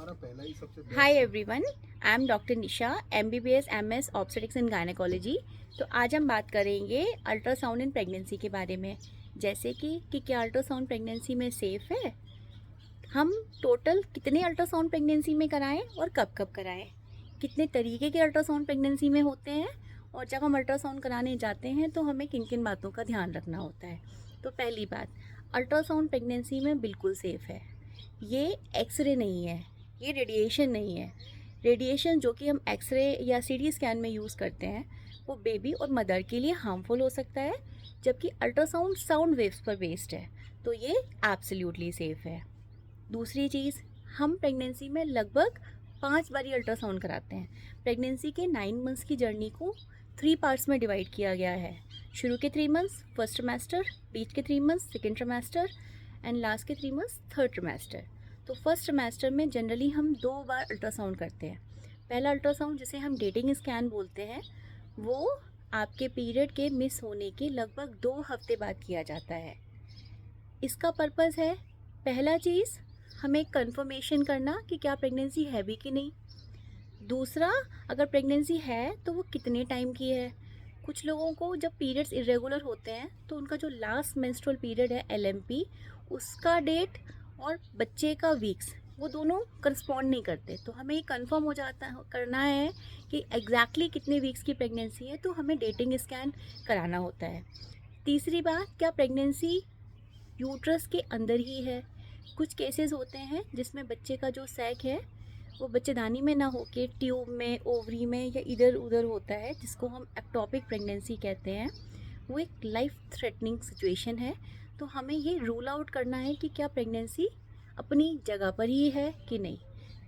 हमारा पहला ही सबसे high best. Everyone, I am doctor Nisha, MBBS MS obstetrics and gynaecology. तो आज हम बात करेंगे अल्ट्रासाउंड इन प्रेगनेंसी के बारे में। जैसे कि क्या अल्ट्रासाउंड प्रेगनेंसी में सेफ़ है, हम टोटल कितने अल्ट्रासाउंड प्रेगनेंसी में कराएं और कब कब कराएं, कितने तरीके के अल्ट्रासाउंड प्रेगनेंसी में होते हैं, और जब हम अल्ट्रासाउंड कराने जाते हैं तो हमें किन किन बातों का ध्यान रखना होता है। तो पहली बात, अल्ट्रासाउंड प्रेगनेंसी में बिल्कुल सेफ़ है। ये एक्सरे नहीं है, ये रेडिएशन नहीं है। रेडिएशन जो कि हम एक्सरे या CT स्कैन में यूज़ करते हैं वो बेबी और मदर के लिए हार्मफुल हो सकता है, जबकि अल्ट्रासाउंड साउंड वेव्स पर बेस्ड है, तो ये एब्सोल्युटली सेफ़ है। दूसरी चीज़, हम प्रेगनेंसी में लगभग 5 बारी अल्ट्रासाउंड कराते हैं। प्रेगनेंसी के 9 मंथ्स की जर्नी को 3 पार्ट्स में डिवाइड किया गया है। शुरू के 3 मंथ्स फर्स्ट ट्रिमेस्टर, बीच के 3 months second trimester and last के 3 मंथ्स थर्ड ट्रिमेस्टर। तो फर्स्ट ट्रिमेस्टर में जनरली हम 2 बार अल्ट्रासाउंड करते हैं। पहला अल्ट्रासाउंड जिसे हम डेटिंग स्कैन बोलते हैं, वो आपके पीरियड के मिस होने के लगभग 2 हफ्ते बाद किया जाता है। इसका पर्पज़ है, पहला चीज़, हमें कंफर्मेशन करना कि क्या प्रेगनेंसी है भी कि नहीं। दूसरा, अगर प्रेगनेंसी है तो वो कितने टाइम की है। कुछ लोगों को जब पीरियड्स इरेगुलर होते हैं तो उनका जो लास्ट मेंस्ट्रुअल पीरियड है LMP, उसका डेट और बच्चे का वीक्स, वो दोनों करस्पॉन्ड नहीं करते। तो हमें ये कंफर्म हो जाता करना है कि एग्जैक्टली कितने वीक्स की प्रेगनेंसी है, तो हमें डेटिंग स्कैन कराना होता है। तीसरी बात, क्या प्रेगनेंसी यूट्रस के अंदर ही है। कुछ केसेस होते हैं जिसमें बच्चे का जो सैक है वो बच्चेदानी में ना होके ट्यूब में, ओवरी में या इधर उधर होता है, जिसको हम एक्टोपिक प्रेगनेंसी कहते हैं। वो एक लाइफ थ्रेटनिंग सिचुएशन है। तो हमें ये रूल आउट करना है कि क्या प्रेगनेंसी अपनी जगह पर ही है कि नहीं।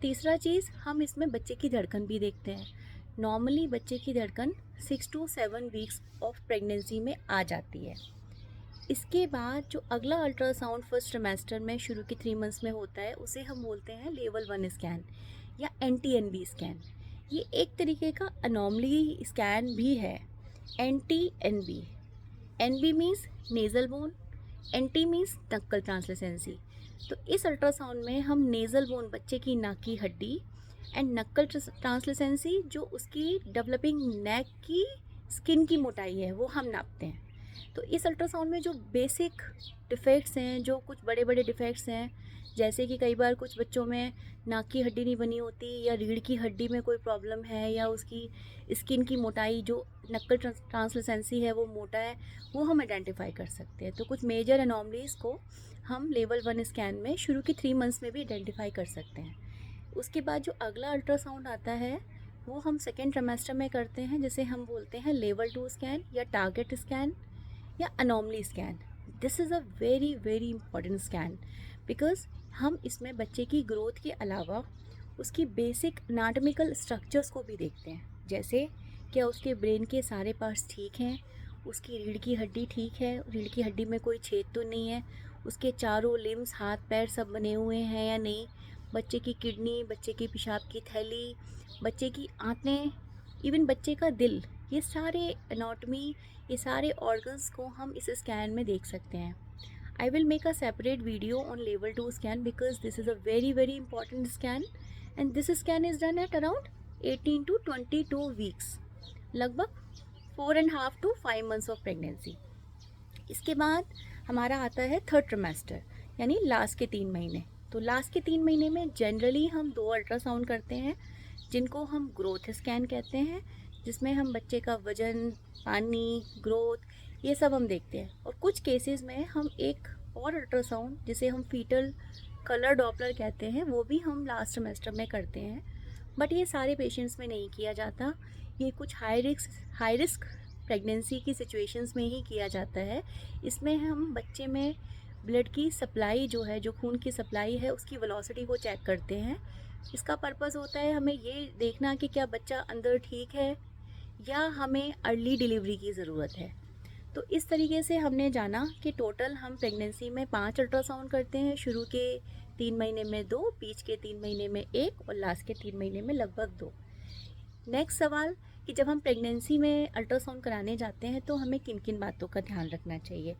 तीसरा चीज़, हम इसमें बच्चे की धड़कन भी देखते हैं। नॉर्मली बच्चे की धड़कन 6 to 7 वीक्स ऑफ प्रेगनेंसी में आ जाती है। इसके बाद जो अगला अल्ट्रासाउंड फर्स्ट ट्रिमेस्टर में शुरू के 3 मंथ्स में होता है, उसे हम बोलते हैं लेवल 1 स्कैन या NT-NB स्कैन। ये एक तरीके का अनोमली स्कैन भी है। NT-NB, NB means nasal bone, NT means नक्कल ट्रांसलूसेंसी। तो इस अल्ट्रासाउंड में हम नेज़ल बोन, बच्चे की नाक की हड्डी, एंड नक्कल ट्रांसलूसेंसी, जो उसकी डेवलपिंग नेक की स्किन की मोटाई है, वो हम नापते हैं। तो इस अल्ट्रासाउंड में जो बेसिक डिफ़ेक्ट्स हैं, जो कुछ बड़े बड़े डिफ़ेक्ट्स हैं, जैसे कि कई बार कुछ बच्चों में नाक की हड्डी नहीं बनी होती, या रीढ़ की हड्डी में कोई प्रॉब्लम है, या उसकी स्किन की मोटाई, जो नक्कल ट्रांसलूसेंसी है वो मोटा है, वो हम आइडेंटिफाई कर सकते हैं। तो कुछ मेजर एनॉमलीज़ को हम लेवल 1 स्कैन में शुरू के 3 मंथ्स में भी आइडेंटिफाई कर सकते हैं। उसके बाद जो अगला अल्ट्रासाउंड आता है वो हम सेकेंड ट्रिमेस्टर में करते हैं, जिसे हम बोलते हैं लेवल 2 स्कैन या टारगेट स्कैन या anomaly scan. This is a very very important scan, because हम इसमें बच्चे की ग्रोथ के अलावा उसकी बेसिक एनाटॉमिकल स्ट्रक्चर्स को भी देखते हैं। जैसे क्या उसके ब्रेन के सारे पार्ट्स ठीक हैं, उसकी रीढ़ की हड्डी ठीक है, रीढ़ की हड्डी में कोई छेद तो नहीं है, उसके चारों लिम्स, हाथ पैर सब बने हुए हैं या नहीं, बच्चे की किडनी, बच्चे की पेशाब की थैली, बच्चे की आंतें, इवन बच्चे का दिल, ये सारे एनाटॉमी, ये सारे ऑर्गन्स को हम इस स्कैन में देख सकते हैं। I will make a separate video on level 2 scan because this is a very very important scan, and this scan is done at around 18 to 22 weeks, लगभग 4.5 to 5 मंथ्स ऑफ प्रेगनेंसी। इसके बाद हमारा आता है थर्ड ट्रिमेस्टर, यानी last के 3 महीने। तो लास्ट के 3 महीने में जनरली हम 2 अल्ट्रासाउंड करते हैं, जिनको हम ग्रोथ स्कैन कहते हैं, जिसमें हम बच्चे का वज़न, पानी, ग्रोथ, ये सब हम देखते हैं। और कुछ केसेस में हम एक और अल्ट्रासाउंड, जिसे हम फीटल कलर डॉपलर कहते हैं, वो भी हम लास्ट ट्रिमेस्टर में करते हैं। बट ये सारे पेशेंट्स में नहीं किया जाता, ये कुछ हाई रिस्क प्रेगनेंसी की सिचुएशंस में ही किया जाता है। इसमें हम बच्चे में ब्लड की सप्लाई जो है, जो खून की सप्लाई है, उसकी वेलोसिटी को चेक करते हैं। इसका पर्पज़ होता है हमें ये देखना कि क्या बच्चा अंदर ठीक है या हमें अर्ली डिलीवरी की ज़रूरत है। तो इस तरीके से हमने जाना कि टोटल हम प्रेगनेंसी में 5 अल्ट्रासाउंड करते हैं, शुरू के 3 महीने में 2, बीच के 3 महीने में 1 और लास्ट के 3 महीने में लगभग 2। नेक्स्ट सवाल, कि जब हम प्रेगनेंसी में अल्ट्रासाउंड कराने जाते हैं तो हमें किन किन बातों का ध्यान रखना चाहिए।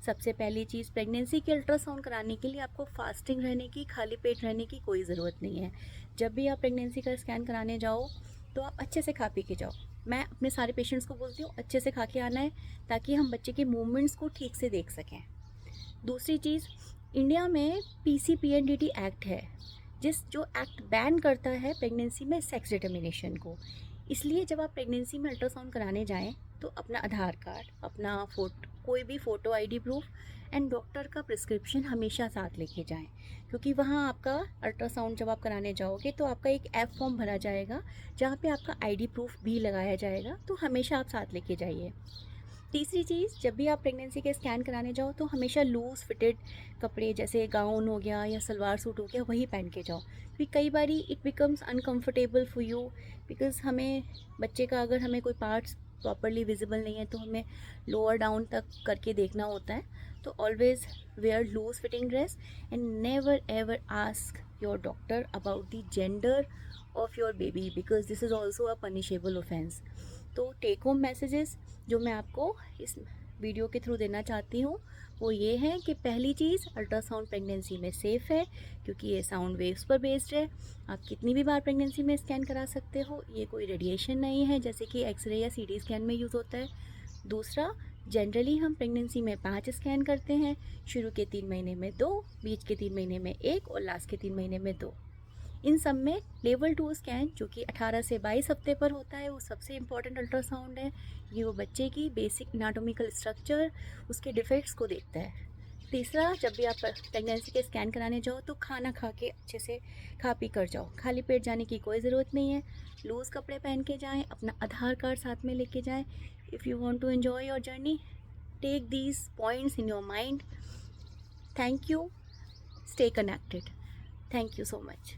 सबसे पहली चीज़, प्रेगनेंसी के अल्ट्रासाउंड कराने के लिए आपको फास्टिंग रहने की, खाली पेट रहने की कोई ज़रूरत नहीं है। जब भी आप प्रेगनेंसी का स्कैन कराने जाओ तो आप अच्छे से खा पी के जाओ। मैं अपने सारे पेशेंट्स को बोलती हूँ अच्छे से खा के आना है, ताकि हम बच्चे के मूवमेंट्स को ठीक से देख सकें। दूसरी चीज़, इंडिया में PCPNDT एक्ट है, जो एक्ट बैन करता है प्रेगनेंसी में सेक्स डिटर्मिनेशन को। इसलिए जब आप प्रेगनेंसी में अल्ट्रासाउंड कराने जाएं तो अपना आधार कार्ड, अपना कोई भी photo ID proof and doctor का प्रिस्क्रिप्शन हमेशा साथ लेके जाएं, क्योंकि वहाँ आपका अल्ट्रासाउंड जब आप कराने जाओगे तो आपका एक ऐप फॉर्म भरा जाएगा जहाँ पे आपका ID प्रूफ भी लगाया जाएगा, तो हमेशा आप साथ लेके जाइए। तीसरी चीज़, जब भी आप प्रेगनेंसी के स्कैन कराने जाओ तो हमेशा लूज़ फिटेड कपड़े जैसे गाउन हो गया या सलवार सूट हो गया वही पहन के जाओ, क्योंकि कई बारी it becomes uncomfortable for you, because हमें बच्चे का अगर हमें कोई पार्ट्स प्रॉपरली विजिबल नहीं है तो हमें लोअर डाउन तक करके देखना होता है। तो always wear loose fitting dress and never ever ask your doctor about the gender of your baby, because this is also a punishable offence. तो टेक होम मैसेजेस जो मैं आपको इस वीडियो के थ्रू देना चाहती हूँ वो ये है कि पहली चीज़, अल्ट्रासाउंड प्रेगनेंसी में सेफ़ है, क्योंकि ये साउंड वेव्स पर बेस्ड है। आप कितनी भी बार प्रेगनेंसी में स्कैन करा सकते हो, ये कोई रेडिएशन नहीं है जैसे कि एक्सरे या CT स्कैन में यूज़ होता है। दूसरा, जनरली हम प्रेगनेंसी में 5 स्कैन करते हैं, शुरू के 3 महीने में 2, बीच के 3 महीने में 1 और लास्ट के 3 महीने में 2। इन सब में लेवल 2 स्कैन जो कि 18 से 22 हफ्ते पर होता है वो सबसे इम्पॉर्टेंट अल्ट्रासाउंड है। ये वो बच्चे की बेसिक एनाटॉमिकल स्ट्रक्चर, उसके डिफेक्ट्स को देखता है। तीसरा, जब भी आप प्रेगनेंसी के स्कैन कराने जाओ तो खाना खा के अच्छे से खा पी कर जाओ, खाली पेट जाने की कोई ज़रूरत नहीं है। लूज़ कपड़े पहन के जाएं, अपना आधार कार्ड साथ में लेके जाएं। If you want to enjoy your journey, take these points in your mind. Thank you, stay connected. Thank you so much.